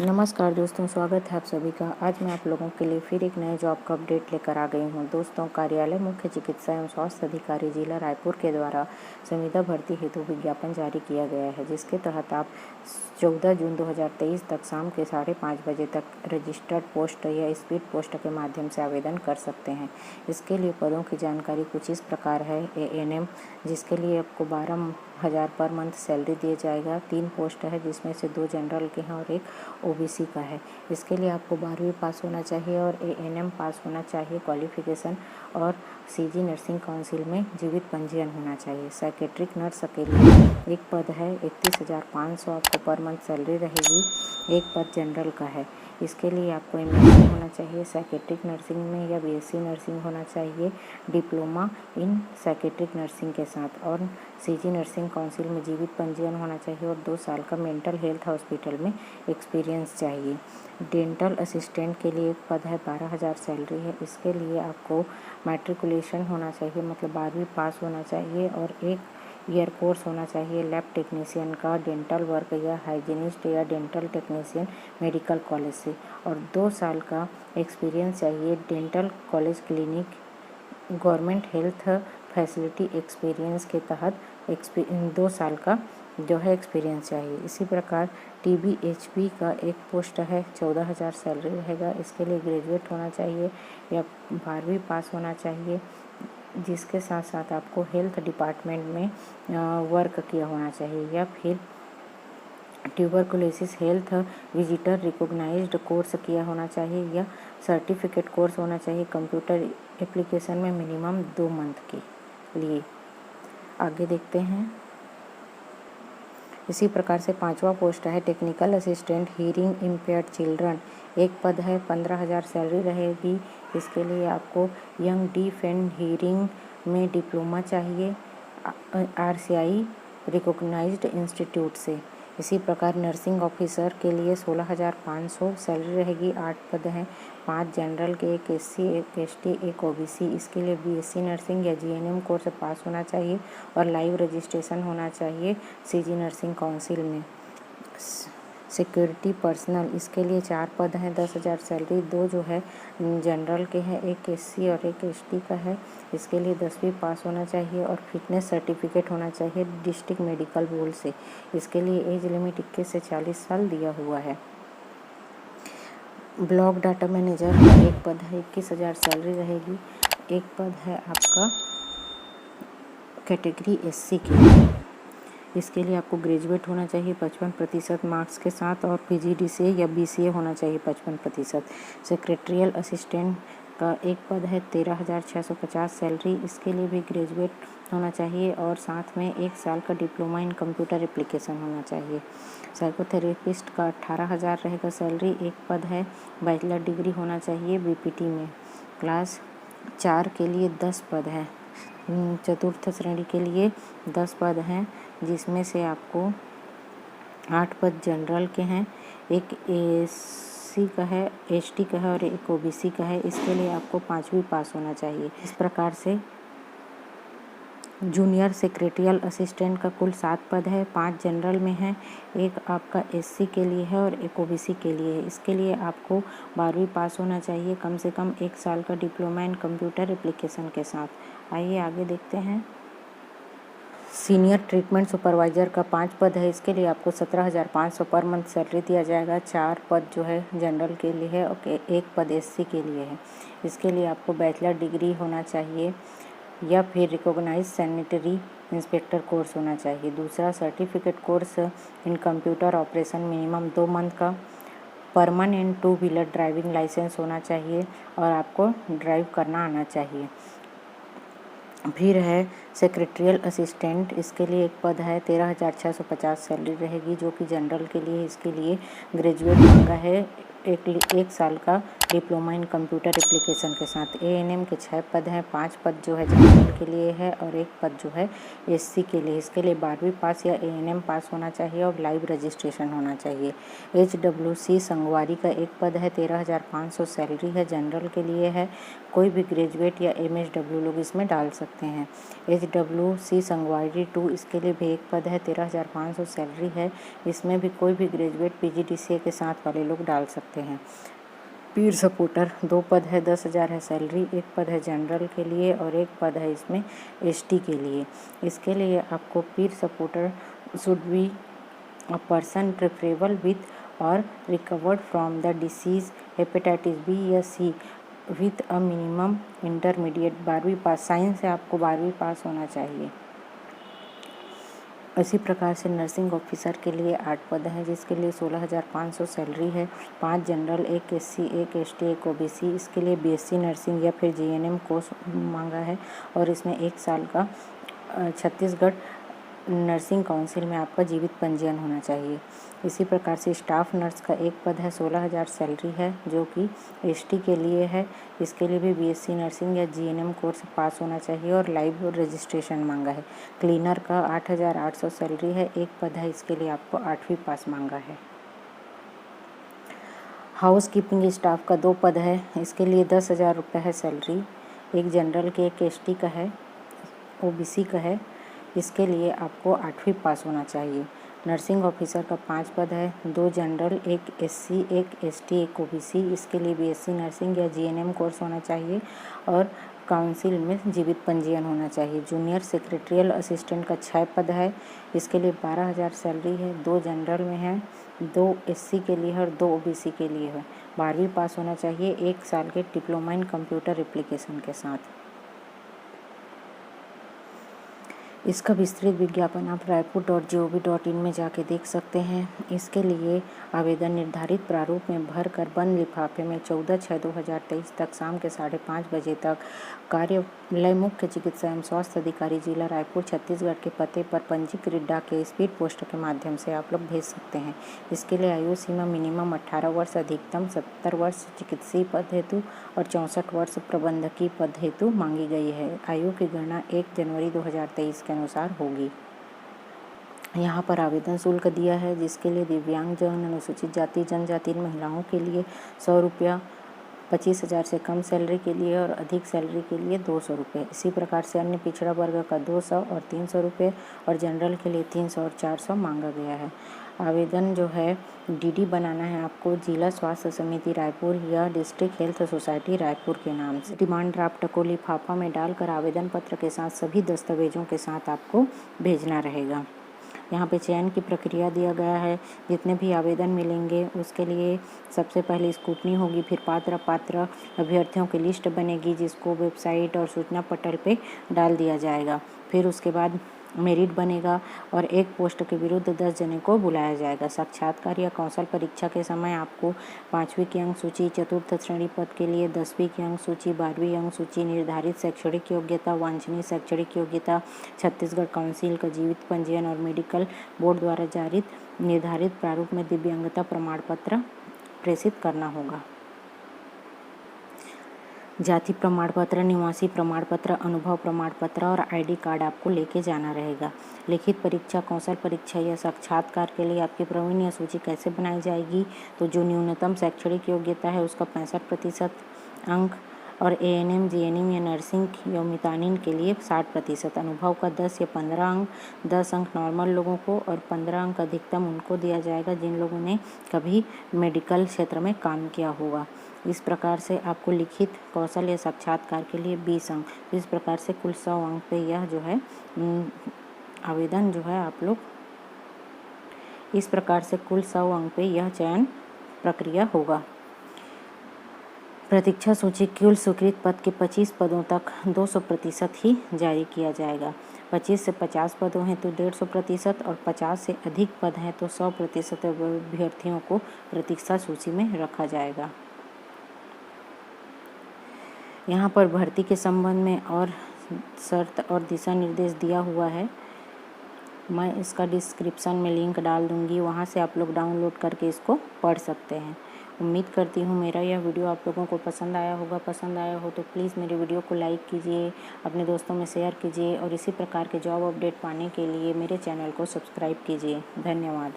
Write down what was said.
नमस्कार दोस्तों, स्वागत है आप सभी का। आज मैं आप लोगों के लिए फिर एक नए जॉब का अपडेट लेकर आ गई हूं। दोस्तों, कार्यालय मुख्य चिकित्सा एवं स्वास्थ्य अधिकारी जिला रायपुर के द्वारा संविदा भर्ती हेतु विज्ञापन जारी किया गया है, जिसके तहत आप 14 जून 2023 तक शाम के 5:30 बजे तक रजिस्टर्ड पोस्ट या स्पीड पोस्ट के माध्यम से आवेदन कर सकते हैं। इसके लिए पदों की जानकारी कुछ इस प्रकार है। ANM, जिसके लिए आपको 12,000 पर मंथ सैलरी दिया जाएगा। 3 पोस्ट है, जिसमें से 2 जनरल के हैं और 1 OBC का है। इसके लिए आपको 12वीं पास होना चाहिए और ANM पास होना चाहिए क्वालिफिकेशन, और CG नर्सिंग काउंसिल में जीवित पंजीयन होना चाहिए। साइकेट्रिक नर्स के लिए एक पद है, 31,500 आपको पर मंथ सैलरी रहेगी। एक पद जनरल का है। इसके लिए आपको MSc होना चाहिए साइकेट्रिक नर्सिंग में या BSc नर्सिंग होना चाहिए, डिप्लोमा इन साइकेट्रिक नर्सिंग के साथ, और CG नर्सिंग काउंसिल में जीवित पंजीयन होना चाहिए और 2 साल का मेंटल हेल्थ हॉस्पिटल में एक्सपीरियंस चाहिए। डेंटल असिस्टेंट के लिए एक पद है, 12,000 सैलरी है। इसके लिए आपको मैट्रिकुलेशन होना चाहिए, मतलब 12वीं पास होना चाहिए, और 1 ईयर कोर्स होना चाहिए लैब टेक्नीशियन का, डेंटल वर्क या हाइजीनिस्ट या डेंटल टेक्नीशियन मेडिकल कॉलेज से, और 2 साल का एक्सपीरियंस चाहिए dental college clinic government health facility experience के तहत 2 साल का जो है एक्सपीरियंस चाहिए। इसी प्रकार TBHP का एक पोस्ट है, 14,000 सैलरी रहेगा। इसके लिए ग्रेजुएट होना चाहिए या 12वीं पास होना चाहिए, जिसके साथ साथ आपको हेल्थ डिपार्टमेंट में वर्क किया होना चाहिए, या फिर tuberculosis health visitor recognised course किया होना चाहिए, या सर्टिफिकेट कोर्स होना चाहिए कंप्यूटर एप्लीकेशन में मिनिमम 2 मंथ के लिए। आगे देखते हैं। इसी प्रकार से 5वां पोस्ट है, technical assistant hearing impaired children. एक पद है, 15,000 सैलरी रहेगी। इसके लिए आपको यंग डीफ एंड हीरिंग में डिप्लोमा चाहिए RCI रिकॉग्नाइज्ड इंस्टीट्यूट से। इसी प्रकार नर्सिंग ऑफिसर के लिए 16,500 सैलरी रहेगी। 8 पद हैं, 5 जनरल के, 1 SC, 1 ST, 1 OBC। इसके लिए BSc नर्सिंग या GNM कोर्स पास होना चाहिए और लाइव रजिस्ट्रेशन होना चाहिए CG नर्सिंग काउंसिल में। सिक्योरिटी पर्सनल, इसके लिए 4 पद हैं, 10,000 सैलरी। 2 जो है जनरल के हैं, 1 SC और 1 ST का है। इसके लिए 10वीं पास होना चाहिए और फिटनेस सर्टिफिकेट होना चाहिए डिस्ट्रिक्ट मेडिकल बोर्ड से। इसके लिए एज लिमिट 21 से 40 साल दिया हुआ है। ब्लॉक डाटा मैनेजर का एक पद है, 21,000 सैलरी रहेगी। एक पद है आपका कैटेगरी SC के लिए। इसके लिए आपको ग्रेजुएट होना चाहिए 55% मार्क्स के साथ, और PGD से या BCA होना चाहिए 55%। सेक्रेटरियल असिस्टेंट का एक पद है, 13,650 सैलरी। इसके लिए भी ग्रेजुएट होना चाहिए और साथ में 1 साल का डिप्लोमा इन कंप्यूटर एप्लीकेशन होना चाहिए। साइकोथेरेपिस्ट का 18,000 रहेगा सैलरी। एक पद है, बैचलर डिग्री होना चाहिए BPT में। क्लास 4 के लिए 10 पद हैं। चतुर्थ श्रेणी के लिए 10 पद हैं, जिसमें से आपको 8 पद जनरल के हैं, 1 SC का है, ST का है और 1 OBC का है। इसके लिए आपको 5वीं पास होना चाहिए। इस प्रकार से जूनियर सेक्रेटरियल असिस्टेंट का कुल 7 पद है, 5 जनरल में है, 1 आपका SC के लिए है और 1 OBC के लिए है। इसके लिए आपको 12वीं पास होना चाहिए, कम से कम 1 साल का डिप्लोमा इन कंप्यूटर एप्लीकेशन के साथ। आइए आगे देखते हैं। सीनियर ट्रीटमेंट सुपरवाइज़र का 5 पद है। इसके लिए आपको 17,500 पर मंथ सैलरी दिया जाएगा। 4 पद जो है जनरल के लिए है और 1 पद SC के लिए है। इसके लिए आपको बैचलर डिग्री होना चाहिए या फिर रिकॉग्नाइज सैनिटरी इंस्पेक्टर कोर्स होना चाहिए। दूसरा, certificate course in computer operation minimum 2 month का। परमानेंट 2 व्हीलर ड्राइविंग लाइसेंस होना चाहिए और आपको ड्राइव करना आना चाहिए। फिर है सेक्रेटरियल असिस्टेंट। इसके लिए एक पद है, 13,650 सैलरी रहेगी, जो कि जनरल के लिए। इसके लिए ग्रेजुएट मांगा है, 1 साल का डिप्लोमा इन कंप्यूटर एप्लीकेशन के साथ। ANM के 6 पद हैं, 5 पद जो है जनरल के लिए है और 1 पद जो है SC के लिए। इसके लिए 12वीं पास या ANM पास होना चाहिए और लाइव रजिस्ट्रेशन होना चाहिए। HWC संगवारी का 1 पद है, 13,500 सैलरी है, जनरल के लिए है। कोई भी ग्रेजुएट या MSW लोग इसमें डाल सकते हैं। HWC संगवारी 2, इसके लिए भी एक पद है, 13,500 सैलरी है। इसमें भी कोई भी ग्रेजुएट PGDCA के साथ वाले लोग डाल सकते हैं। पीर सपोर्टर 2 पद है, 10,000 है सैलरी। एक पद है जनरल के लिए और एक पद है इसमें ST के लिए। इसके लिए आपको पीर supporter should be a person preferable with or recovered from the disease hepatitis B या C with a minimum intermediate 12वीं पास। साइंस से आपको 12वीं पास होना चाहिए। इसी प्रकार से नर्सिंग ऑफिसर के लिए 8 पद हैं, जिसके लिए 16,500 सैलरी है। 5 जनरल, 1 SC, 1 ST, 1 OBC। इसके लिए BSc नर्सिंग या फिर GNM कोर्स मांगा है और इसमें 1 साल का छत्तीसगढ़ नर्सिंग काउंसिल में आपका जीवित पंजीयन होना चाहिए। इसी प्रकार से स्टाफ नर्स का 1 पद है, 16,000 सैलरी है, जो कि ST के लिए है। इसके लिए भी BSc नर्सिंग या GNM कोर्स पास होना चाहिए और लाइव रजिस्ट्रेशन मांगा है। क्लीनर का 8,800 सैलरी है, 1 पद है, इसके लिए आपको 8वीं पास मांगा है। हाउस कीपिंग स्टाफ का 2 पद है, इसके लिए 10,000 रुपये है सैलरी। एक जनरल के, एक ST का है, OBC का है। इसके लिए आपको 8वीं पास होना चाहिए। नर्सिंग ऑफिसर का 5 पद है, 2 जनरल, 1 SC, 1 ST, 1 OBC। इसके लिए BSc नर्सिंग या GNM कोर्स होना चाहिए और काउंसिल में जीवित पंजीयन होना चाहिए। जूनियर सेक्रेटरियल असिस्टेंट का 6 पद है, इसके लिए 12,000 सैलरी है। 2 जनरल में है, 2 SC के लिए है और 2 OBC के लिए है। 12वीं पास होना चाहिए, 1 साल के डिप्लोमा इन कंप्यूटर एप्लीकेशन के साथ। इसका विस्तृत विज्ञापन आप raipur.gov.in में जाके देख सकते हैं। इसके लिए आवेदन निर्धारित प्रारूप में भरकर बंद लिफाफे में 14/6/2023 तक शाम के 5:30 बजे तक कार्यालय मुख्य चिकित्सा एवं स्वास्थ्य अधिकारी जिला रायपुर छत्तीसगढ़ के पते पर पंजीकृत डाक के स्पीड पोस्ट के माध्यम से आप लोग भेज सकते हैं। इसके लिए आयु सीमा मिनिमम 18 वर्ष, अधिकतम 70 वर्ष चिकित्सीय पद हेतु और 64 वर्ष प्रबंधकीय पद हेतु मांगी गई है। आयु की गणना 1 जनवरी 2023 के अनुसार होगी। यहाँ पर आवेदन शुल्क दिया है, जिसके लिए दिव्यांगजन, अनुसूचित जाति जनजाति महिलाओं के लिए 100 रुपया, 25,000 से कम सैलरी के लिए और अधिक सैलरी के लिए 200 रुपये। इसी प्रकार से अन्य पिछड़ा वर्ग का 200 और 300 रुपये और जनरल के लिए 300 और 400 मांगा गया है। आवेदन जो है DD बनाना है आपको जिला स्वास्थ्य समिति रायपुर या डिस्ट्रिक्ट हेल्थ सोसाइटी रायपुर के नाम से। डिमांड ड्राफ्ट को लिफाफा में डालकर आवेदन पत्र के साथ सभी दस्तावेजों के साथ आपको भेजना रहेगा। यहाँ पे चयन की प्रक्रिया दिया गया है। जितने भी आवेदन मिलेंगे उसके लिए सबसे पहले स्क्रूटनी होगी, फिर पात्र अभ्यर्थियों की लिस्ट बनेगी, जिसको वेबसाइट और सूचना पटल पे डाल दिया जाएगा। फिर उसके बाद मेरिट बनेगा और एक पोस्ट के विरुद्ध 10 जने को बुलाया जाएगा। साक्षात्कार या कौशल परीक्षा के समय आपको 5वीं की अंक सूची, चतुर्थ श्रेणी पद के लिए 10वीं की अंक सूची, 12वीं अंक सूची, निर्धारित शैक्षणिक योग्यता, वांछनीय शैक्षणिक योग्यता, छत्तीसगढ़ काउंसिल का जीवित पंजीयन और मेडिकल बोर्ड द्वारा जारी निर्धारित प्रारूप में दिव्यांगता प्रमाण पत्र प्रेषित करना होगा। जाति प्रमाण पत्र, निवासी प्रमाण पत्र, अनुभव प्रमाण पत्र और ID कार्ड आपको लेके जाना रहेगा। लिखित परीक्षा, कौशल परीक्षा या साक्षात्कार के लिए आपकी प्रवीणता सूची कैसे बनाई जाएगी? तो जो न्यूनतम शैक्षणिक योग्यता है उसका 65% अंक और ANM, GNM या नर्सिंग या मितानिन के लिए 60%। अनुभव का 10 या 15 अंक, 10 अंक नॉर्मल लोगों को और 15 अंक अधिकतम उनको दिया जाएगा जिन लोगों ने कभी मेडिकल क्षेत्र में काम किया होगा। इस प्रकार से आपको लिखित, कौशल या साक्षात्कार के लिए 20 अंक। इस प्रकार से कुल 100 अंक पे यह जो है आवेदन जो है आप लोग इस प्रकार से कुल 100 अंक पे यह चयन प्रक्रिया होगा। प्रतीक्षा सूची कुल स्वीकृत पद के 25 पदों तक 200% ही जारी किया जाएगा। 25 से 50 पदों हैं तो 150% और 50 से अधिक पद हैं तो 100% अभ्यर्थियों को प्रतीक्षा सूची में रखा जाएगा। यहाँ पर भर्ती के संबंध में और शर्त और दिशा निर्देश दिया हुआ है। मैं इसका डिस्क्रिप्शन में लिंक डाल दूँगी, वहाँ से आप लोग डाउनलोड करके इसको पढ़ सकते हैं। उम्मीद करती हूँ मेरा यह वीडियो आप लोगों को पसंद आया होगा। पसंद आया हो तो प्लीज़ मेरे वीडियो को लाइक कीजिए, अपने दोस्तों में शेयर कीजिए और इसी प्रकार के जॉब अपडेट पाने के लिए मेरे चैनल को सब्सक्राइब कीजिए। धन्यवाद।